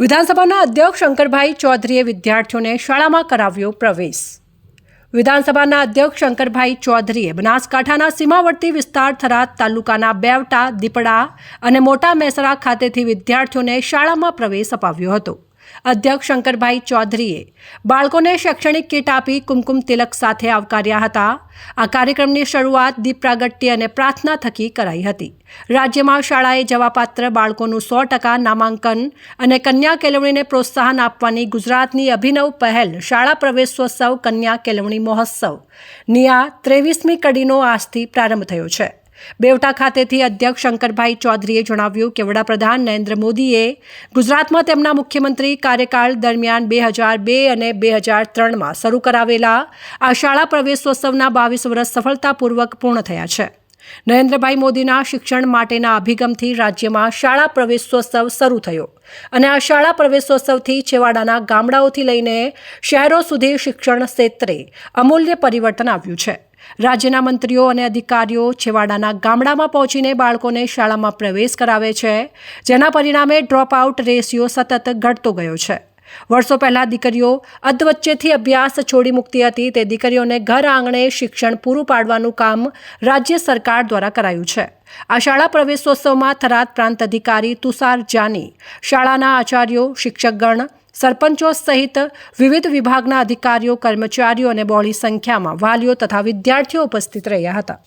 વિધાનસભાના અધ્યક્ષ શંકરભાઈ ચૌધરીએ વિદ્યાર્થીઓને શાળામાં કરાવ્યો પ્રવેશ। વિધાનસભાના અધ્યક્ષ શંકરભાઈ ચૌધરીએ બનાસકાંઠાના સીમાવર્તી વિસ્તાર થરાદ તાલુકાના બેવટા, દીપડા અને મોટા મેસરા ખાતેથી વિદ્યાર્થીઓને શાળામાં પ્રવેશ અપાવ્યો હતો। અધ્યક્ષ શંકરભાઈ ચૌધરીએ બાળકોને શૈક્ષણિક કીટ આપી કુમકુમ તિલક સાથે આવકાર્યા હતા। આ કાર્યક્રમની શરૂઆત દીપ પ્રાગટ્ય અને પ્રાર્થના થકી કરાઈ હતી। રાજ્યમાં શાળાએ જવાપાત્ર બાળકોનું 100% નામાંકન અને કન્યા કેળવણીને પ્રોત્સાહન આપવાની ગુજરાતની અભિનવ પહેલ શાળા પ્રવેશોત્સવ કન્યા કેળવણી મહોત્સવની આ 23મી કડીનો આજથી પ્રારંભ થયો છે। બેવટા ખાતેથી અધ્યક્ષ શંકરભાઈ ચૌધરીએ જણાવ્યું કે વડાપ્રધાન નરેન્દ્ર મોદીએ ગુજરાતમાં તેમના મુખ્યમંત્રી કાર્યકાળ દરમિયાન 2002 અને 2003માં શરૂ કરાવેલા આ શાળા પ્રવેશોત્સવના 22 વર્ષ સફળતાપૂર્વક પૂર્ણ થયા છે। નરેન્દ્રભાઈ મોદીના શિક્ષણ માટેના અભિગમથી રાજ્યમાં શાળા પ્રવેશોત્સવ શરૂ થયો અને આ શાળા પ્રવેશોત્સવથી છેવાડાના ગામડાઓથી લઈને શહેરો સુધી શિક્ષણ ક્ષેત્રે અમૂલ્ય પરિવર્તન આવ્યું છે। રાજ્યના મંત્રીઓ અને અધિકારીઓ છેવાડાના ગામડામાં પહોંચીને બાળકોને શાળામાં પ્રવેશ કરાવે છે, જેના પરિણામે ડ્રોપ આઉટ રેશિયો સતત ઘટતો ગયો છે। વર્ષો પહેલાં દીકરીઓ અધવચ્ચેથી અભ્યાસ છોડી મૂકતી હતી, તે દીકરીઓને ઘર આંગણે શિક્ષણ પૂરું પાડવાનું કામ રાજ્ય સરકાર દ્વારા કરાયું છે। આ શાળા પ્રવેશોત્સવમાં થરાદ પ્રાંત અધિકારી તુષાર જાની, શાળાના આચાર્યો, શિક્ષકગણ, સરપંચો સહિત વિવિધ વિભાગના અધિકારીઓ, કર્મચારીઓ અને બહોળી સંખ્યામાં વાલીઓ તથા વિદ્યાર્થીઓ ઉપસ્થિત રહ્યા હતા।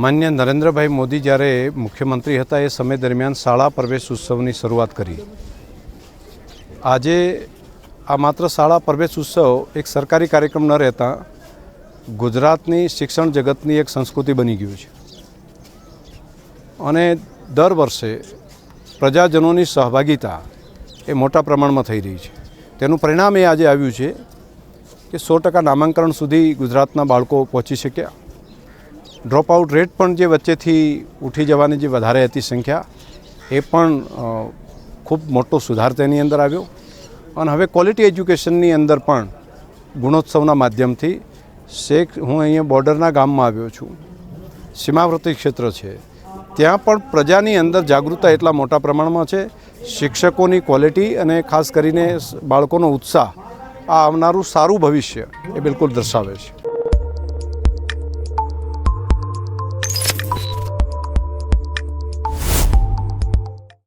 માન્ય નરેન્દ્રભાઈ મોદી જ્યારે મુખ્યમંત્રી હતા એ સમય દરમિયાન શાળા પ્રવેશ ઉત્સવની શરૂઆત કરી। આજે આ માત્ર શાળા પ્રવેશ ઉત્સવ એક સરકારી કાર્યક્રમ ન રહેતા ગુજરાતની શિક્ષણ જગતની એક સંસ્કૃતિ બની ગયું છે અને દર વર્ષે પ્રજાજનોની સહભાગિતા એ મોટા પ્રમાણમાં થઈ રહી છે। તેનું પરિણામ એ આજે આવ્યું છે કે 100% નામાંકન સુધી ગુજરાતના બાળકો પહોંચી શક્યા। ડ્રોપ આઉટ રેટ પણ જે વચ્ચેથી ઉઠી જવાની જે વધારે હતી સંખ્યા એ પણ ખૂબ મોટો સુધાર તેની અંદર આવ્યો અને હવે ક્વોલિટી એજ્યુકેશનની અંદર પણ ગુણોત્સવના માધ્યમથી હું અહીંયા બોર્ડરના ગામમાં આવ્યો છું, સીમાવર્તી ક્ષેત્ર છે, ત્યાં પણ પ્રજાની અંદર જાગૃતતા એટલા મોટા પ્રમાણમાં છે। શિક્ષકોની ક્વોલિટી અને ખાસ કરીને બાળકોનો ઉત્સાહ આ આવનારું સારું ભવિષ્ય એ બિલકુલ દર્શાવે છે।